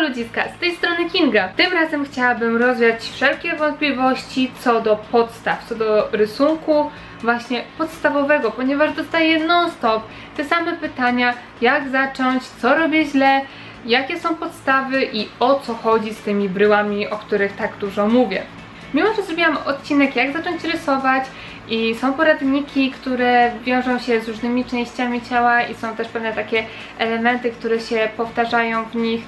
Ludziska, z tej strony Kinga. Tym razem chciałabym rozwiać wszelkie wątpliwości co do podstaw, co do rysunku właśnie podstawowego, ponieważ dostaję non-stop te same pytania, jak zacząć, co robię źle, jakie są podstawy i o co chodzi z tymi bryłami, o których tak dużo mówię. Mimo że zrobiłam odcinek, jak zacząć rysować i są poradniki, które wiążą się z różnymi częściami ciała i są też pewne takie elementy, które się powtarzają w nich,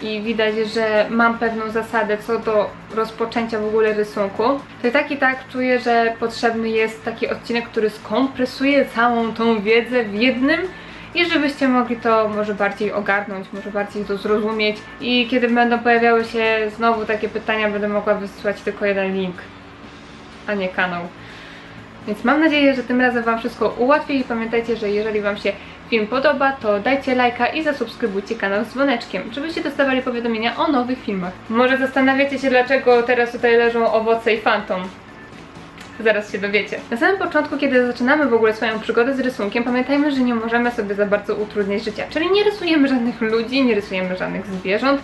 i widać, że mam pewną zasadę co do rozpoczęcia w ogóle rysunku, to i tak czuję, że potrzebny jest taki odcinek, który skompresuje całą tą wiedzę w jednym i żebyście mogli to może bardziej ogarnąć, może bardziej to zrozumieć i kiedy będą pojawiały się znowu takie pytania, będę mogła wysłać tylko jeden link, a nie kanał. Więc mam nadzieję, że tym razem Wam wszystko ułatwię i pamiętajcie, że jeżeli Wam się film podoba, to dajcie lajka i zasubskrybujcie kanał z dzwoneczkiem, żebyście dostawali powiadomienia o nowych filmach. Może zastanawiacie się, dlaczego teraz tutaj leżą owoce i fantom. Zaraz się dowiecie. Na samym początku, kiedy zaczynamy w ogóle swoją przygodę z rysunkiem, pamiętajmy, że nie możemy sobie za bardzo utrudniać życia. Czyli nie rysujemy żadnych ludzi, nie rysujemy żadnych zwierząt,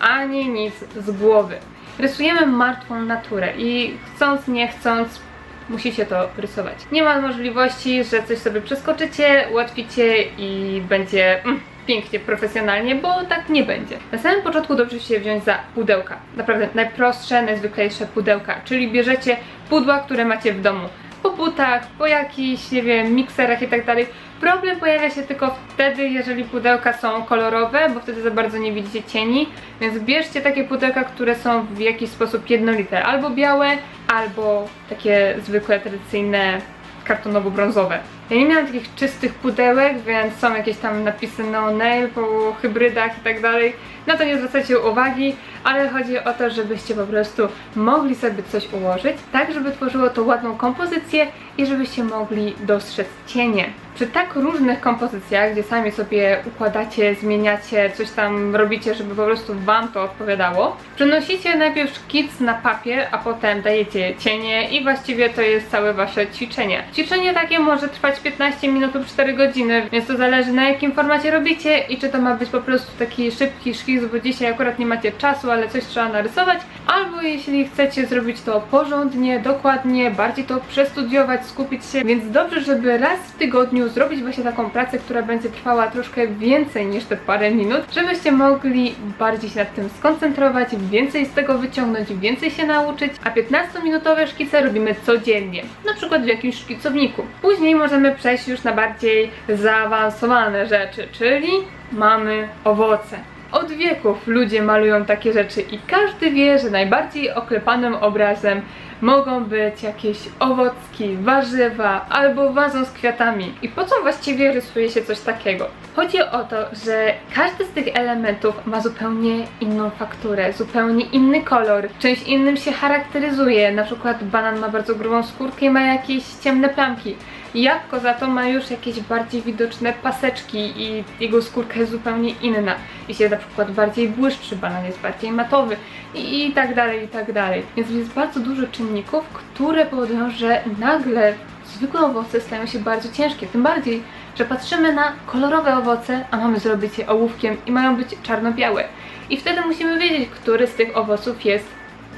ani nic z głowy. Rysujemy martwą naturę i chcąc, nie chcąc, musicie to rysować. Nie ma możliwości, że coś sobie przeskoczycie, ułatwicie i będzie pięknie, profesjonalnie, bo tak nie będzie. Na samym początku dobrze się wziąć za pudełka. Naprawdę najprostsze, najzwyklejsze pudełka. Czyli bierzecie pudła, które macie w domu. Po butach, po jakichś, nie wiem, mikserach i tak dalej. Problem pojawia się tylko wtedy, jeżeli pudełka są kolorowe, bo wtedy za bardzo nie widzicie cieni. Więc bierzcie takie pudełka, które są w jakiś sposób jednolite. Albo białe, albo takie zwykłe, tradycyjne, kartonowo-brązowe. Ja nie miałam takich czystych pudełek, więc są jakieś tam napisy no nail po hybrydach i tak dalej. Na to nie zwracajcie uwagi, ale chodzi o to, żebyście po prostu mogli sobie coś ułożyć, tak żeby tworzyło to ładną kompozycję i żebyście mogli dostrzec cienie. Przy tak różnych kompozycjach, gdzie sami sobie układacie, zmieniacie, coś tam robicie, żeby po prostu Wam to odpowiadało, przenosicie najpierw szkic na papier, a potem dajecie cienie i właściwie to jest całe Wasze ćwiczenie. Ćwiczenie takie może trwać 15 minut lub 4 godziny, więc to zależy, na jakim formacie robicie i czy to ma być po prostu taki szybki szkic, bo dzisiaj akurat nie macie czasu, ale coś trzeba narysować, albo jeśli chcecie zrobić to porządnie, dokładnie, bardziej to przestudiować, skupić się, więc dobrze, żeby raz w tygodniu zrobić właśnie taką pracę, która będzie trwała troszkę więcej niż te parę minut, żebyście mogli bardziej się nad tym skoncentrować, więcej z tego wyciągnąć, więcej się nauczyć, a 15-minutowe szkice robimy codziennie, na przykład w jakimś szkicowniku. Później możemy przejść już na bardziej zaawansowane rzeczy, czyli mamy owoce. Od wieków ludzie malują takie rzeczy i każdy wie, że najbardziej oklepanym obrazem mogą być jakieś owocki, warzywa albo wazon z kwiatami. I po co właściwie rysuje się coś takiego? Chodzi o to, że każdy z tych elementów ma zupełnie inną fakturę, zupełnie inny kolor, czymś innym się charakteryzuje. Na przykład banan ma bardzo grubą skórkę i ma jakieś ciemne plamki. Jabłko za to ma już jakieś bardziej widoczne paseczki i jego skórka jest zupełnie inna. I się na przykład bardziej błyszczy, banan jest bardziej matowy i tak dalej, i tak dalej. Więc jest bardzo dużo czynników, które powodują, że nagle zwykłe owoce stają się bardzo ciężkie. Tym bardziej, że patrzymy na kolorowe owoce, a mamy zrobić je ołówkiem i mają być czarno-białe. I wtedy musimy wiedzieć, który z tych owoców jest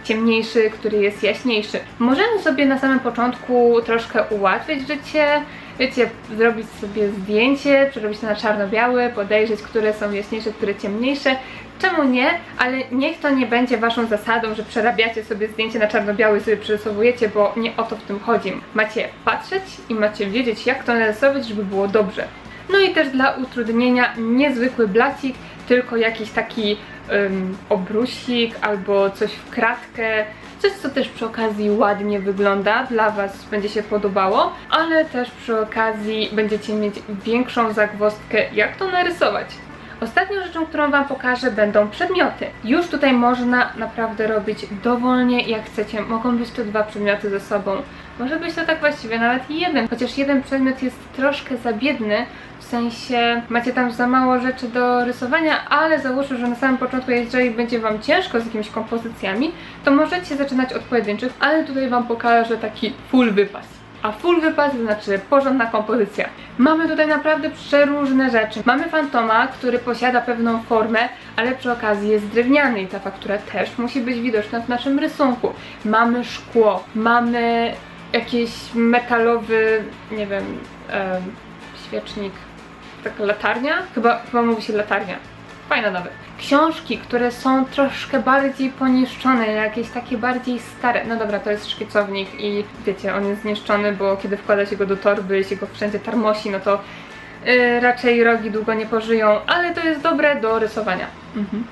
ciemniejszy, który jest jaśniejszy. Możemy sobie na samym początku troszkę ułatwić życie, wiecie, zrobić sobie zdjęcie, przerobić to na czarno-białe, podejrzeć, które są jaśniejsze, które ciemniejsze. Czemu nie? Ale niech to nie będzie waszą zasadą, że przerabiacie sobie zdjęcie na czarno-białe i sobie przerysowujecie, bo nie o to w tym chodzi. Macie patrzeć i macie wiedzieć, jak to narysować, żeby było dobrze. No i też dla utrudnienia niezwykły blacik, tylko jakiś taki obrusik albo coś w kratkę, coś co też przy okazji ładnie wygląda, dla Was będzie się podobało, ale też przy okazji będziecie mieć większą zagwozdkę, jak to narysować. Ostatnią rzeczą, którą Wam pokażę, będą przedmioty. Już tutaj można naprawdę robić dowolnie jak chcecie, mogą być to 2 przedmioty ze sobą. Może być to tak właściwie nawet jeden, chociaż jeden przedmiot jest troszkę za biedny, w sensie macie tam za mało rzeczy do rysowania, ale załóżmy, że na samym początku, jeżeli będzie Wam ciężko z jakimiś kompozycjami, to możecie zaczynać od pojedynczych, ale tutaj Wam pokażę taki full wypas. A full wypas to znaczy porządna kompozycja. Mamy tutaj naprawdę przeróżne rzeczy. Mamy fantoma, który posiada pewną formę, ale przy okazji jest drewniany i ta faktura też musi być widoczna w naszym rysunku. Mamy szkło, mamy jakiś metalowy, nie wiem, świecznik, taka latarnia? Chyba mówi się latarnia. Fajna nawet. Książki, które są troszkę bardziej poniszczone, jakieś takie bardziej stare. No dobra, to jest szkicownik i wiecie, on jest zniszczony, bo kiedy wkłada się go do torby, się go wszędzie tarmosi, no to raczej rogi długo nie pożyją, ale to jest dobre do rysowania.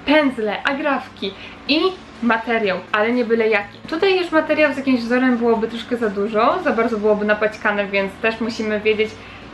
Pędzle, agrafki i materiał, ale nie byle jaki. Tutaj już materiał z jakimś wzorem byłoby troszkę za dużo, za bardzo byłoby napaćkane, więc też musimy wiedzieć,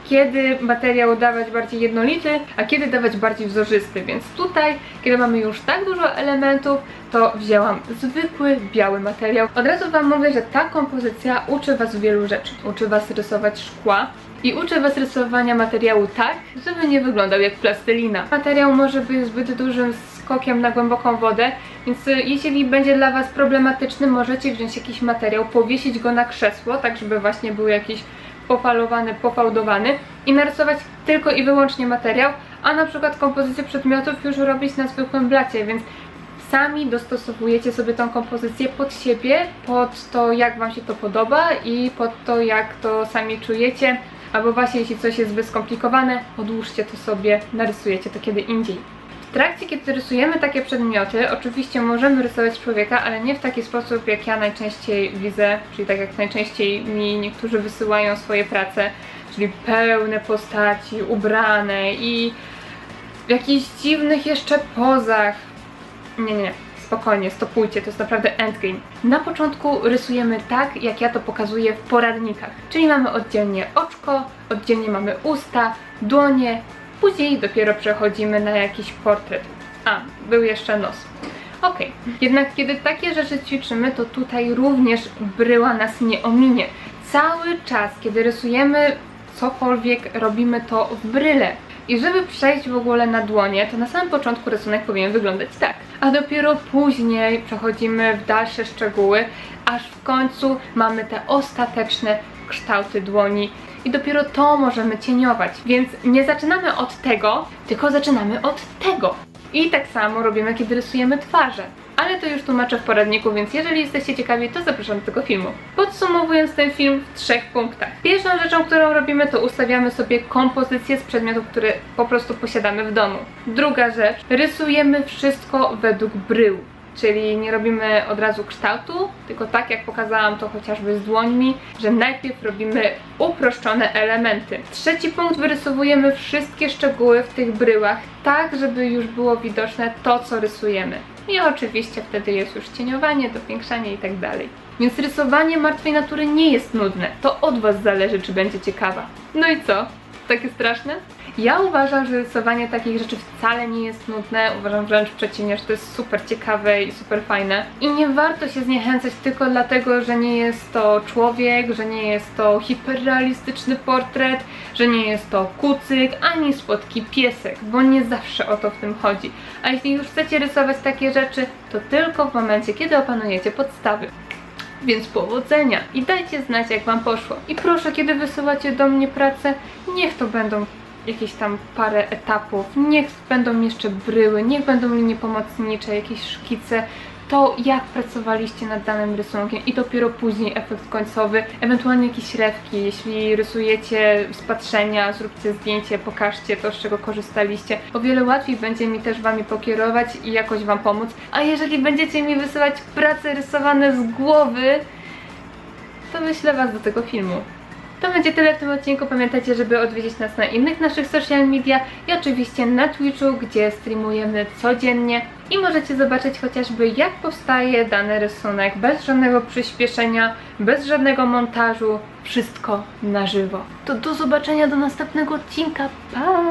kiedy materiał dawać bardziej jednolity, a kiedy dawać bardziej wzorzysty, więc tutaj, kiedy mamy już tak dużo elementów, to wzięłam zwykły, biały materiał. Od razu Wam mówię, że ta kompozycja uczy Was wielu rzeczy. Uczy Was rysować szkła i uczy Was rysowania materiału tak, żeby nie wyglądał jak plastelina. Materiał może być zbyt dużym skokiem na głęboką wodę, więc jeśli będzie dla Was problematyczny, możecie wziąć jakiś materiał, powiesić go na krzesło, tak żeby właśnie był jakiś pofalowany, pofałdowany i narysować tylko i wyłącznie materiał, a na przykład kompozycję przedmiotów już robić na zwykłym blacie, więc sami dostosowujecie sobie tą kompozycję pod siebie, pod to, jak Wam się to podoba i pod to, jak to sami czujecie, albo właśnie jeśli coś jest zbyt skomplikowane, odłóżcie to sobie, narysujecie to kiedy indziej. W trakcie, kiedy rysujemy takie przedmioty, oczywiście możemy rysować człowieka, ale nie w taki sposób, jak ja najczęściej widzę, czyli tak jak najczęściej mi niektórzy wysyłają swoje prace, czyli pełne postaci, ubrane i w jakichś dziwnych jeszcze pozach. Nie, spokojnie, stopujcie, to jest naprawdę endgame. Na początku rysujemy tak, jak ja to pokazuję w poradnikach, czyli mamy oddzielnie oczko, oddzielnie mamy usta, dłonie, później dopiero przechodzimy na jakiś portret. A, był jeszcze nos. Ok, jednak kiedy takie rzeczy ćwiczymy, to tutaj również bryła nas nie ominie. Cały czas, kiedy rysujemy cokolwiek, robimy to w bryle. I żeby przejść w ogóle na dłonie, to na samym początku rysunek powinien wyglądać tak. A dopiero później przechodzimy w dalsze szczegóły, aż w końcu mamy te ostateczne kształty dłoni. I dopiero to możemy cieniować, więc nie zaczynamy od tego, tylko zaczynamy od tego. I tak samo robimy, kiedy rysujemy twarze. Ale to już tłumaczę w poradniku, więc jeżeli jesteście ciekawi, to zapraszam do tego filmu. Podsumowując ten film w 3 punktach. Pierwszą rzeczą, którą robimy, to ustawiamy sobie kompozycję z przedmiotów, które po prostu posiadamy w domu. Druga rzecz, rysujemy wszystko według brył. Czyli nie robimy od razu kształtu, tylko tak jak pokazałam to chociażby z dłońmi, że najpierw robimy uproszczone elementy. Trzeci punkt, wyrysowujemy wszystkie szczegóły w tych bryłach, tak żeby już było widoczne to, co rysujemy. I oczywiście wtedy jest już cieniowanie, dopiększanie i tak dalej. Więc rysowanie martwej natury nie jest nudne, to od Was zależy, czy będzie ciekawa. No i co? Takie straszne? Ja uważam, że rysowanie takich rzeczy wcale nie jest nudne, uważam wręcz przeciwnie, że to jest super ciekawe i super fajne. I nie warto się zniechęcać tylko dlatego, że nie jest to człowiek, że nie jest to hiperrealistyczny portret, że nie jest to kucyk, ani słodki piesek, bo nie zawsze o to w tym chodzi. A jeśli już chcecie rysować takie rzeczy, to tylko w momencie, kiedy opanujecie podstawy. Więc powodzenia i dajcie znać, jak Wam poszło. I proszę, kiedy wysyłacie do mnie pracę, niech to będą jakieś tam parę etapów, niech będą jeszcze bryły, niech będą linie pomocnicze, jakieś szkice, to jak pracowaliście nad danym rysunkiem i dopiero później efekt końcowy, ewentualnie jakieś rewki, jeśli rysujecie z patrzenia, zróbcie zdjęcie, pokażcie to, z czego korzystaliście. O wiele łatwiej będzie mi też Wami pokierować i jakoś Wam pomóc, a jeżeli będziecie mi wysyłać prace rysowane z głowy, to wyślę Was do tego filmu. To będzie tyle w tym odcinku. Pamiętajcie, żeby odwiedzić nas na innych naszych social media i oczywiście na Twitchu, gdzie streamujemy codziennie i możecie zobaczyć chociażby, jak powstaje dany rysunek bez żadnego przyspieszenia, bez żadnego montażu, wszystko na żywo. To do zobaczenia do następnego odcinka. Pa!